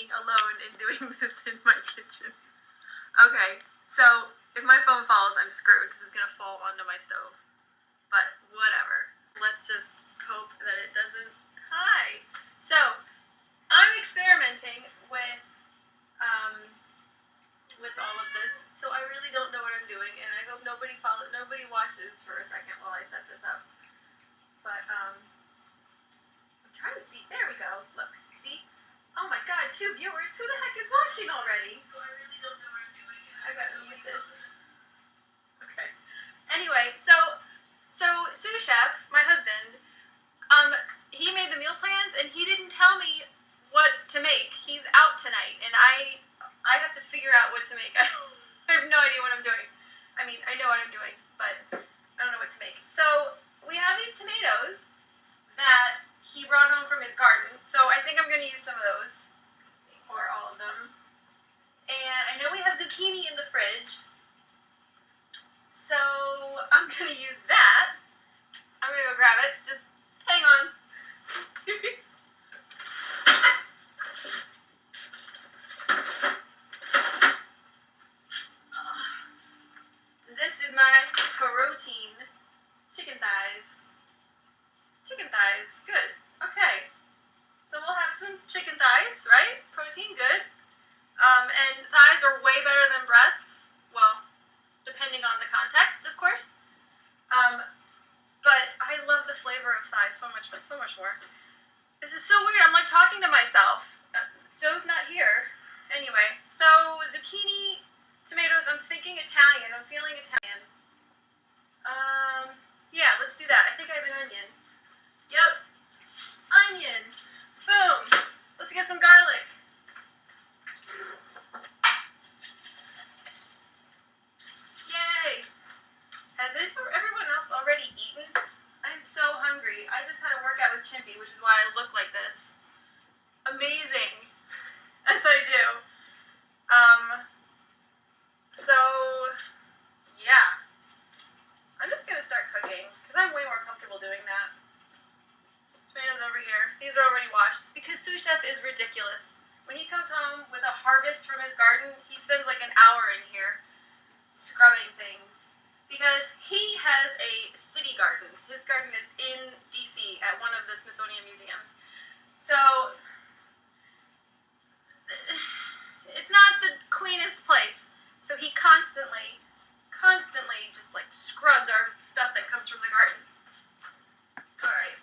being alone and doing this in my kitchen. Okay, so if my phone falls, I'm screwed because it's going to fall onto my stove. But whatever. Let's just hope that it doesn't. Hi! So, I'm experimenting with all of this, so I really don't know what I'm doing, and I hope nobody watches for a second while I set this up. But, I'm trying to see. There we go. Look. See? Oh my god, 2 viewers. Who the heck is watching already? So I really don't know what I'm doing. I gotta mute this. Okay. Anyway, so sous chef, my husband, he made the meal plans, and he didn't tell me what to make. He's out tonight, and I have to figure out what to make. I have no idea what I'm doing. I mean, I know what I'm doing, but I don't know what to make. So, we have these tomatoes that he brought home from his garden, so I think I'm going to use some of those, or all of them. And I know we have zucchini in the fridge, so I'm going to use that. I'm going to go grab it. Just hang on. This is my protein chicken thighs. Chicken thighs, good. Okay. So we'll have some chicken thighs, right? Protein, good. And thighs are way better than breasts. Well, depending on the context, of course. But I love the flavor of thighs so much more. This is so weird. I'm like talking to myself. Joe's not here. Anyway, so zucchini, tomatoes. I'm thinking Italian. I'm feeling Italian. Yeah, let's do that. I think I have an onion. Yep. Onion. Boom. Let's get some garlic. Yay. Has everyone else already eaten? I'm so hungry. I just had a workout with Chimpy, which is why I look like this. Amazing. As I do. So, yeah. I'm just going to start cooking, because I'm way more comfortable doing that. Tomatoes over here. These are already washed, because sous chef is ridiculous. When he comes home with a harvest from his garden, he spends like an hour in here scrubbing things. Because he has a city garden. His garden is in D.C. at one of the Smithsonian museums. So, it's not the cleanest place. So he constantly just like scrubs our stuff that comes from the garden. Alright.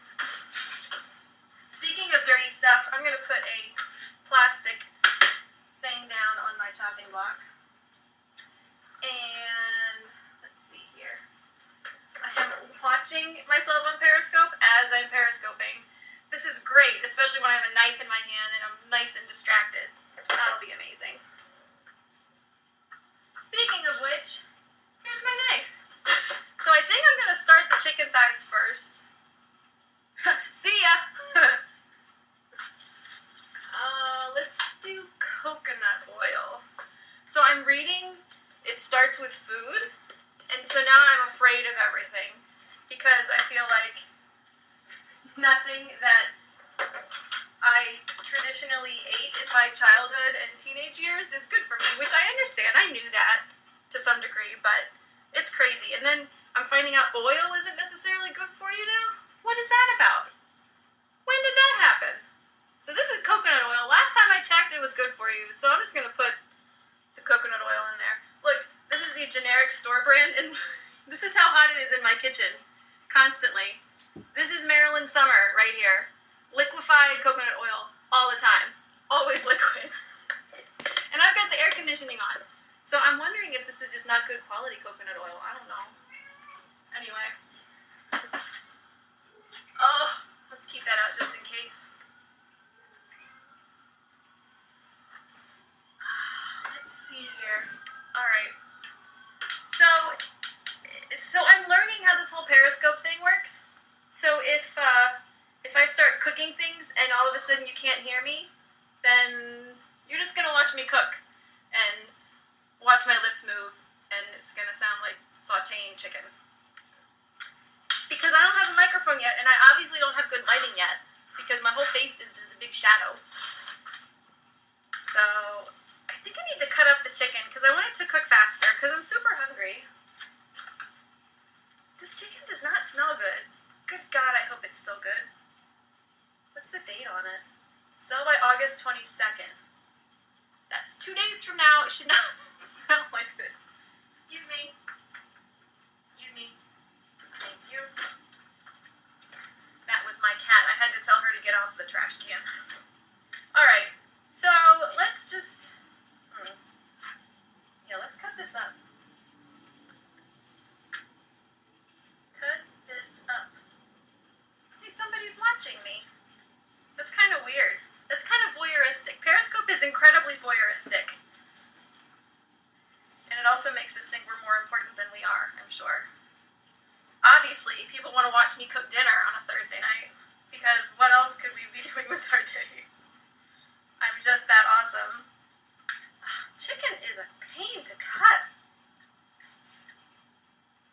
Speaking of dirty stuff, I'm going to put a plastic thing down on my chopping block. And let's see here. I am watching myself on Periscope as I'm periscoping. This is great, especially when I have a knife in my hand and I'm nice and distracted. That'll be amazing. Speaking of which, here's my knife. So I think I'm going to start the chicken thighs first. See ya! Let's do coconut oil. So I'm reading it starts with food, and so now I'm afraid of everything because I feel like nothing that I traditionally ate in my childhood and teenage years is good for me, which I understand. I knew that to some degree, but it's crazy. And then I'm finding out oil isn't necessarily good for you now. What is that about? When did that happen? So this is coconut oil. Last time I checked, it was good for you, so I'm just going to put some coconut oil in there. Look, this is the generic store brand, and this is how hot it is in my kitchen, constantly. This is Maryland summer right here. Liquefied coconut oil all the time. Always liquid. And I've got the air conditioning on. So I'm wondering if this is just not good quality coconut oil. I don't know. Anyway. Oh, let's keep that out just in case. Let's see here. Alright. So I'm learning how this whole Periscope thing works. So if I start cooking things and all of a sudden you can't hear me, then you're just going to watch me cook and watch my lips move, and it's going to sound like sauteing chicken. Because I don't have a microphone yet, and I obviously don't have good lighting yet, because my whole face is just a big shadow. So I think I need to cut up the chicken because I want it to cook faster because I'm super hungry. This chicken does not smell good. Good God, I hope it's still good. What's the date on it? Sell by August 22nd. That's 2 days from now. It should not smell like this. Excuse me. Excuse me. Thank you. That was my cat. I had to tell her to get off the trash can. Alright, so let's just... Yeah, let's cut this up. Cut this up. Hey, somebody's watching me. That's kind of weird. That's kind of voyeuristic. Periscope is incredibly voyeuristic. And it also makes us think we're more important than we are, I'm sure. Obviously, people want to watch me cook dinner on a Thursday night, because what else could we be doing with our days? I'm just that awesome. Chicken is a pain to cut.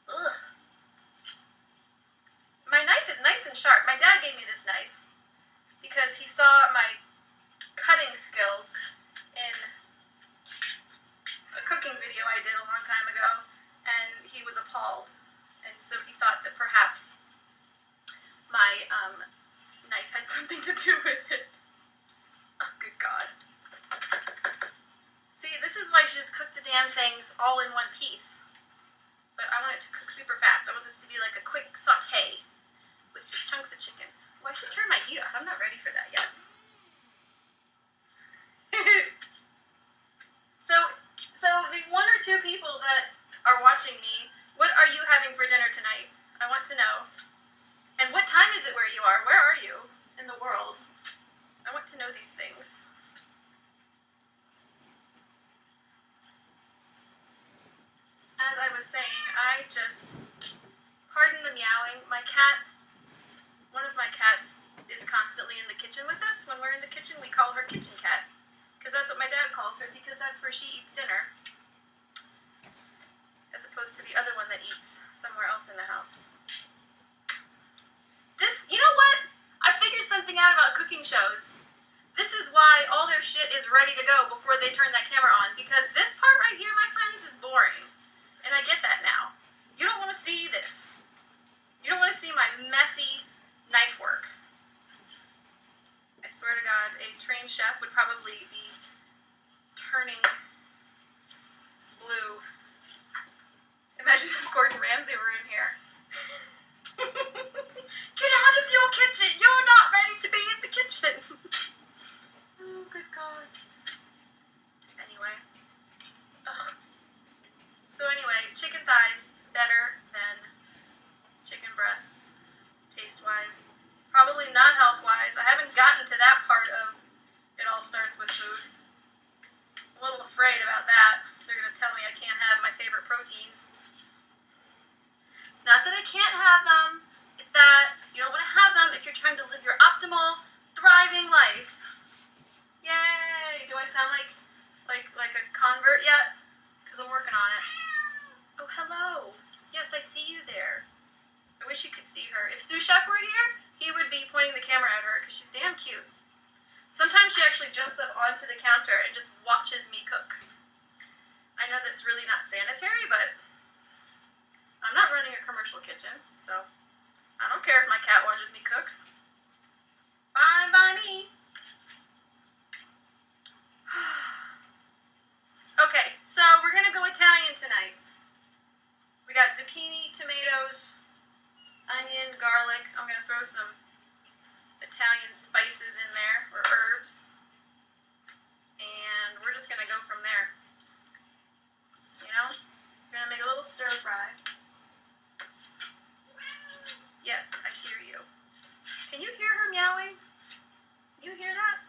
Ugh. My knife is nice and sharp. My dad gave me this knife because he saw my cutting skills in a cooking video I did a long time ago, and he was appalled. And so he thought that perhaps my knife had something to do with it. Oh, good God. See, this is why I should just cook the damn things all in one piece. But I want it to cook super fast. I want this to be like a quick saute with just chunks of chicken. Oh, I should turn my heat off. I'm not ready for that yet. So the 1 or 2 people that are watching me, what are you having for dinner tonight? I want to know. And what time is it where you are? Where are you in the world? I want to know these things. As I was saying, I just, pardon the meowing, my cat, one of my cats is constantly in the kitchen with us. When we're in the kitchen, we call her Kitchen Cat, because that's what my dad calls her, because that's where she eats dinner, as opposed to the other one that eats somewhere else in the house. This, you know what? I figured something out about cooking shows. This is why all their shit is ready to go before they turn that camera on, because this part right here, my friends, is boring. And I get that now. You don't want to see this. You don't want to see my messy knife work. I swear to God, a trained chef would probably be turning blue. Imagine if Gordon Ramsay were in here. Get out of your kitchen! You're not ready to be in the kitchen! Oh, good God. Anyway. Ugh. So anyway, chicken thighs, better than chicken breasts, taste-wise. Probably not health-wise. I haven't gotten to that part of it all starts with food. I'm a little afraid about that. They're going to tell me I can't have my favorite proteins. It's not that I can't have them. It's that you don't want to have them if you're trying to live your optimal, thriving life. Yay! Do I sound like a convert yet? Because I'm working on it. Oh, hello. Yes, I see you there. I wish you could see her. If Sous Chef were here, he would be pointing the camera at her because she's damn cute. Sometimes she actually jumps up onto the counter and just watches me cook. I know that's really not sanitary, but I'm not running a commercial kitchen, so I don't care if my cat watches me cook. Fine by me. Okay, so we're going to go Italian tonight. We got zucchini, tomatoes, onion, garlic. I'm going to throw some Italian spices in there, or herbs. And we're just going to go from there. You know? We're going to make a little stir fry. Yes, I hear you. Can you hear her meowing? You hear that?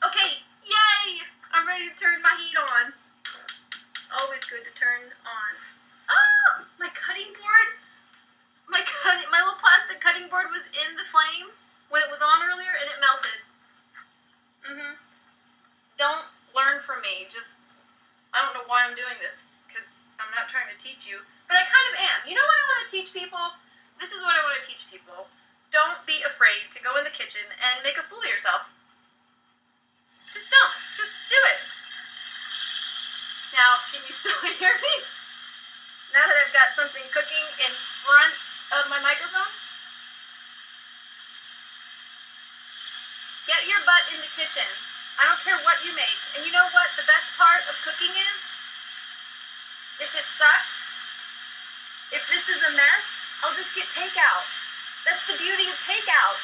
Okay, yay! I'm ready to turn my heat on. teach you, but I kind of am. You know what I want to teach people? This is what I want to teach people. Don't be afraid to go in the kitchen and make a fool of yourself. Just don't. Just do it. Now, can you still hear me? Now that I've got something cooking in front of my microphone? Get your butt in the kitchen. I don't care what you make. And you know what the best part of cooking is? If it sucks, if this is a mess, I'll just get takeout. That's the beauty of takeout.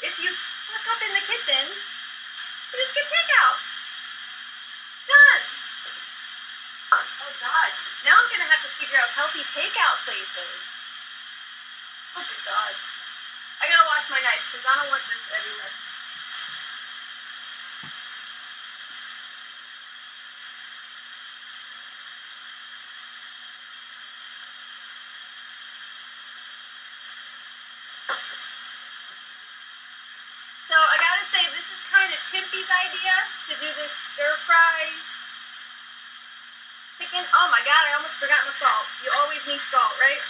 If you fuck up in the kitchen, you just get takeout. Done. Oh God. Now I'm gonna have to figure out healthy takeout places. Oh my God. I gotta wash my knife because I don't want this everywhere. So I gotta say, this is kind of Chimpy's idea to do this stir fry chicken. Oh my God, I almost forgot my salt. You always need salt, right?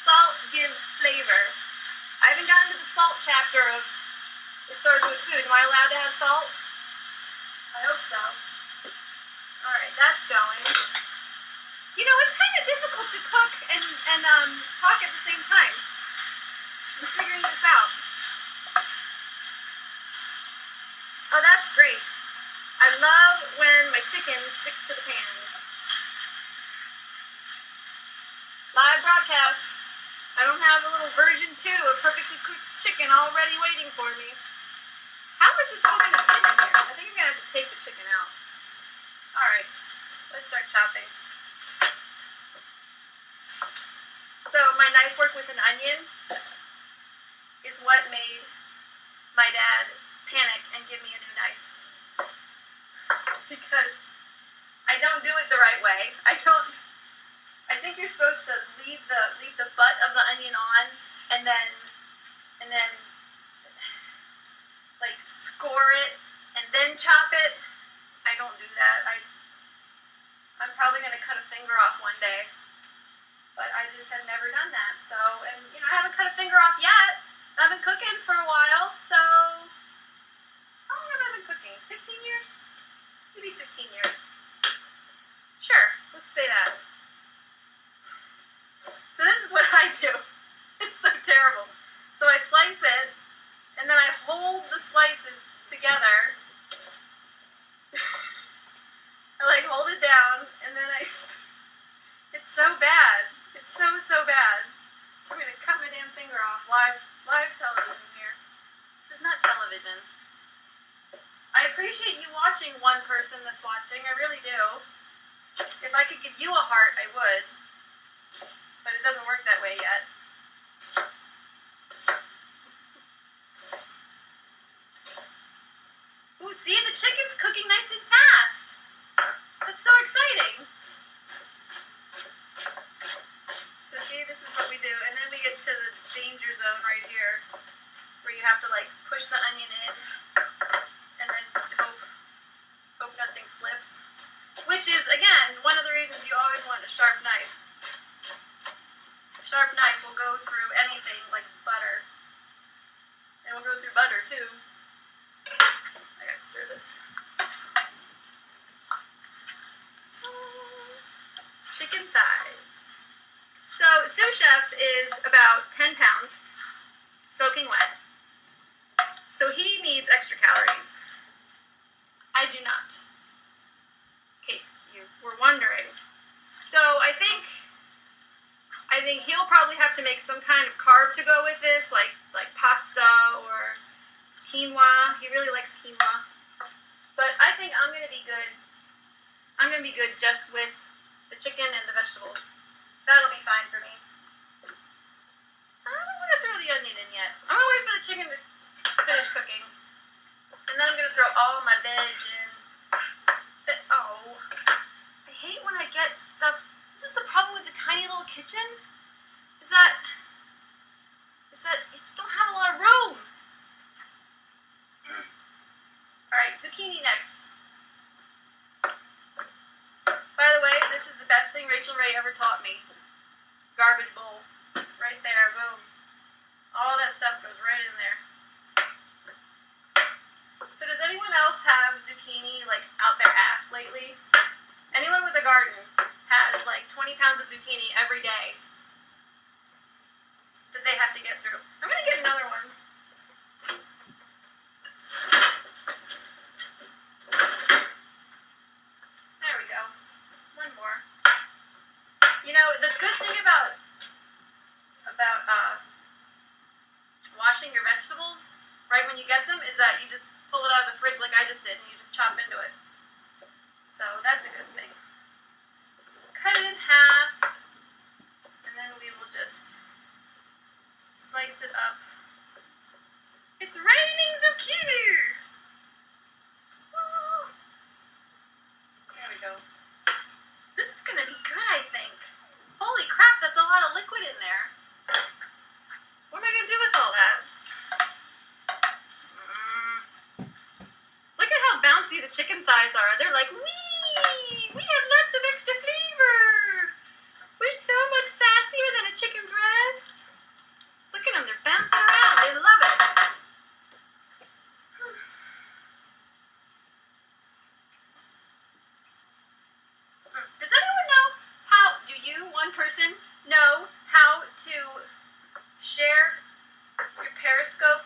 Salt gives flavor. I haven't gotten to the salt chapter of It Starts With Food. Am I allowed to have salt? I hope so. Alright, that's going. You know, it's kind of difficult to cook and talk at the same time. I'm figuring this out. Oh, that's great. I love when my chicken sticks to the pan. Live broadcast. I don't have a little version 2 of perfectly cooked chicken already waiting for me. How is this all going to fit in here? I think I'm going to have to take the chicken out. Alright, let's start chopping. So my knife work with an onion is what made my dad panic and give me a new knife. Because I don't do it the right way. I think you're supposed to leave the butt of the onion on and then like score it and then chop it. I don't do that. I'm probably gonna cut a finger off one day. But I just have never done that. So, and you know, I haven't cut a finger off yet. I've been cooking for a while, so how long have I been cooking? 15 years? Maybe 15 years. Sure, let's say that. So this is what I do. It's so terrible. So I slice it, and then I hold the slices together. I like hold it down, and then it's so bad. It's so bad. I'm gonna cut my damn finger off. Live television here. This is not television. I appreciate you watching, one person that's watching. I really do. If I could give you a heart, I would. But it doesn't work that way yet. Ooh, see? The chicken's cooking nice and fast. That's so exciting. So see, this is what we do. And then we get to the danger zone right here, where you have to like push the onion in and then hope nothing slips. Which is, again, one of the reasons you always want a sharp knife. A sharp knife will go through anything like butter. And will go through butter too. I gotta stir this. Chicken thighs. So, sous chef is about 10 pounds, soaking wet. So he needs extra calories. I do not. In case you were wondering. So I think he'll probably have to make some kind of carb to go with this, like pasta or quinoa. He really likes quinoa. But I think I'm gonna be good. I'm gonna be good just with the chicken and the vegetables. That'll be fine for me. I don't want to throw the onion in yet. I'm gonna wait for the chicken to finish cooking. And then I'm gonna throw all my veg in. Oh, I hate when I get stuff. This is the problem with the tiny little kitchen. Is that you just don't have a lot of room. All right, zucchini next. By the way, this is the best zucchini every day that they have to get through. I'm going to get another one. There we go. One more. You know, the good thing about washing your vegetables right when you get them is that you just pull it out of the fridge like I just did and you just chop into it. So that's a good thing. So we'll cut it in half and then we will just slice it up. It's raining zucchini! Oh. There we go. This is gonna be good, I think. Holy crap, that's a lot of liquid in there. What am I gonna do with all that? Look at how bouncy the chicken thighs are. They're like, wee! We have lots of extra flavor! We're so much sassier than a chicken breast. Look at them, they're bouncing around. They love it. Does anyone know how, do you, one person, know how to share your Periscope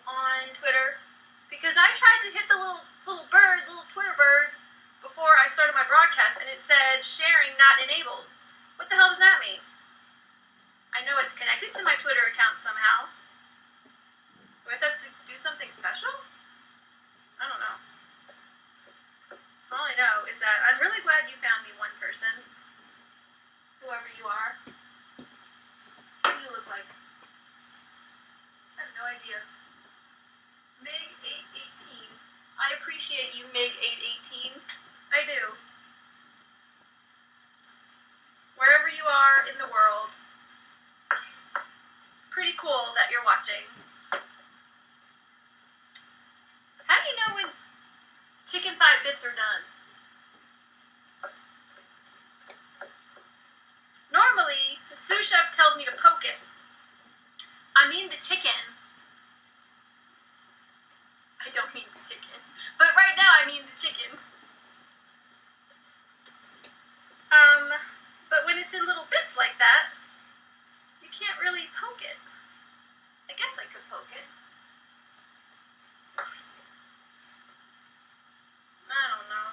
on Twitter? Because I tried to hit the little Twitter bird before I started my broadcast and it said sharing not enabled. What the hell does that mean? I know it's connected to my Twitter account somehow. Do I have to do something special? I don't know. All I know is that I'm really glad you found me, one person. Whoever you are. What do you look like? I have no idea. MiG818. I appreciate you, MiG818. I do. Wherever you are in the world, pretty cool that you're watching. How do you know when chicken thigh bits are done? Normally, the sous chef tells me to poke it. I mean the chicken. I don't mean the chicken. But right now I mean the chicken. But when it's in little bits like that, you can't really poke it. I guess I could poke it. I don't know.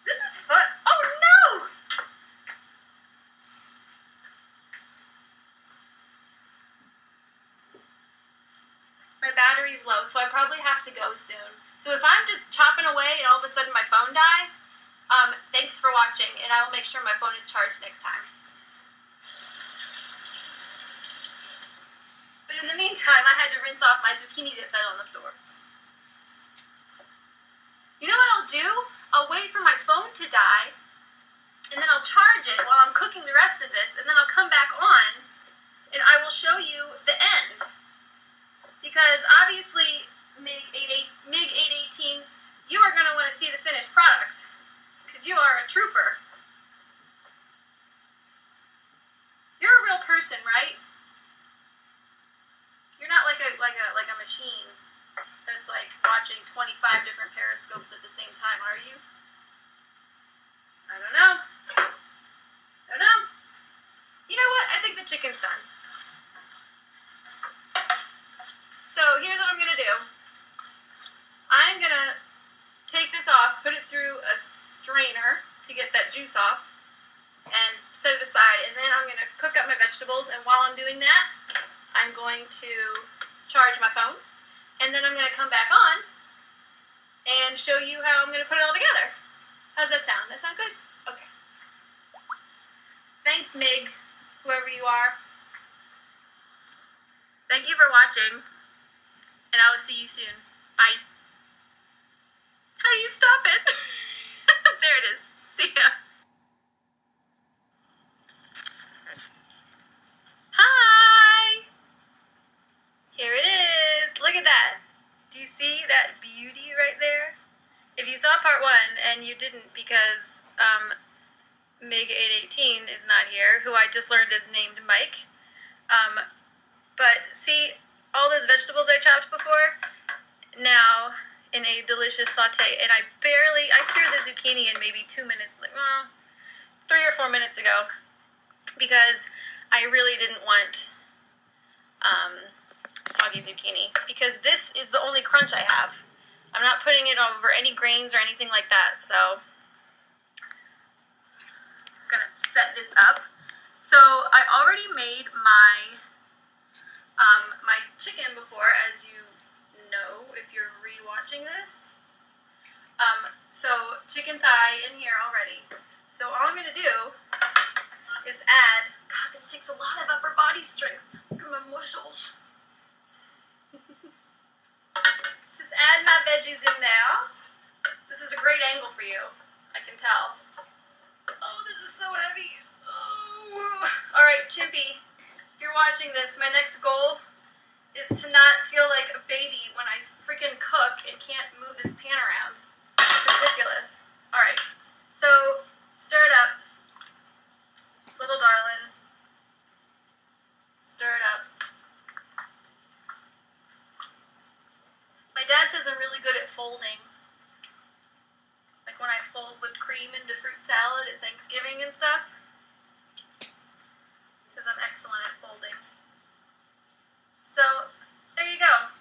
This is fun. Oh no! My battery's low, so I probably have to go soon. So if I'm just chopping away and all of a sudden my phone dies, thanks for watching, and I will make sure my phone is charged next time. But in the meantime, I had to rinse off my zucchini that fell on the floor. You know what I'll do? I'll wait for my phone to die, and then I'll charge it while I'm cooking the rest of this, and then I'll come back on, and I will show you the end. Because obviously, MiG818, you are going to want to see the finished product. Because you are a trooper. You're a real person, right? You're not like a machine that's like watching 25 different periscopes at the same time, are you? I don't know. Don't know. You know what? I think the chicken's done. So here's what I'm going to do. I'm going to take this off, put it through a strainer to get that juice off, and set it aside. And then I'm going to cook up my vegetables, and while I'm doing that, I'm going to charge my phone. And then I'm going to come back on and show you how I'm going to put it all together. How's that sound? That sound good? Okay. Thanks, Mig, whoever you are. Thank you for watching. And I will see you soon. Bye. How do you stop it? There it is. See ya. Hi. Here it is. Look at that. Do you see that beauty right there? If you saw part 1 and you didn't because MiG818 is not here, who I just learned is named Mike. But see all those vegetables I chopped before? Now in a delicious saute, and I threw the zucchini in maybe 2 minutes, like 3 or 4 minutes ago because I really didn't want soggy zucchini because this is the only crunch I have. I'm not putting it over any grains or anything like that, so I'm gonna set this up. So I already made my my chicken before, as you know if you're re-watching this. So chicken thigh in here already. So all I'm gonna do is add, God, this takes a lot of upper body strength. Look at my muscles. Just add my veggies in there. This is a great angle for you, I can tell. Oh, this is so heavy. Oh. All right, Chimpy, if you're watching this, my next goal is to not feel like a baby when I freaking cook and can't move this pan around. It's ridiculous. All right, so stir it up. Little darling. Stir it up. My dad says I'm really good at folding. Like when I fold whipped cream into fruit salad at Thanksgiving and stuff. He says I'm excellent at folding. So, there you go.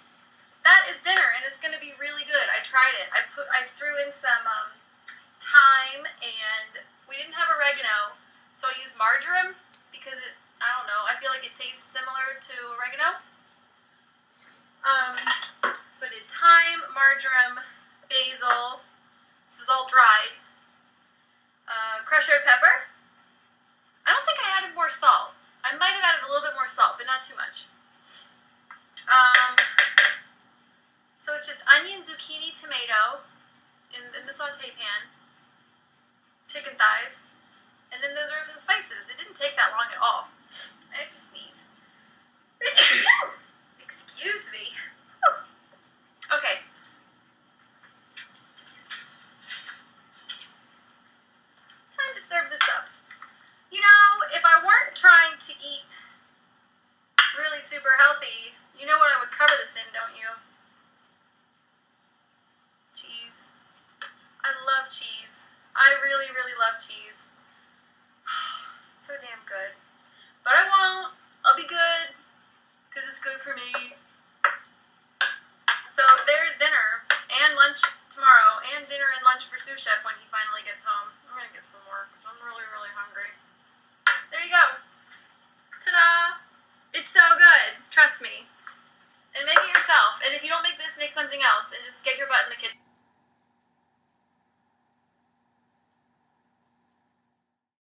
That is dinner, and it's going to be really good. I tried it. I threw in some thyme, and we didn't have oregano, so I used marjoram because I don't know, I feel like it tastes similar to oregano. So I did thyme, marjoram, basil. This is all dried. Crushed red pepper. I don't think I added more salt. I might have added a little bit more salt, but not too much. So it's just onion, zucchini, tomato in the saute pan. Chicken thighs. And then those are the spices. It didn't take that long at all. I have to sneeze. Excuse me. Okay. Time to serve this up. You know, if I weren't trying to eat really super healthy, you know what I would cover this in, don't you? Cheese. I love cheese. I really, really love cheese. So damn good. But I won't. I'll be good. Because it's good for me. So there's dinner and lunch tomorrow and dinner and lunch for sous chef when he finally gets home. I'm going to get some more because I'm really, really hungry. There you go. Ta-da! It's so good. Trust me. And make it yourself. And if you don't make this, make something else. And just get your butt in the kitchen.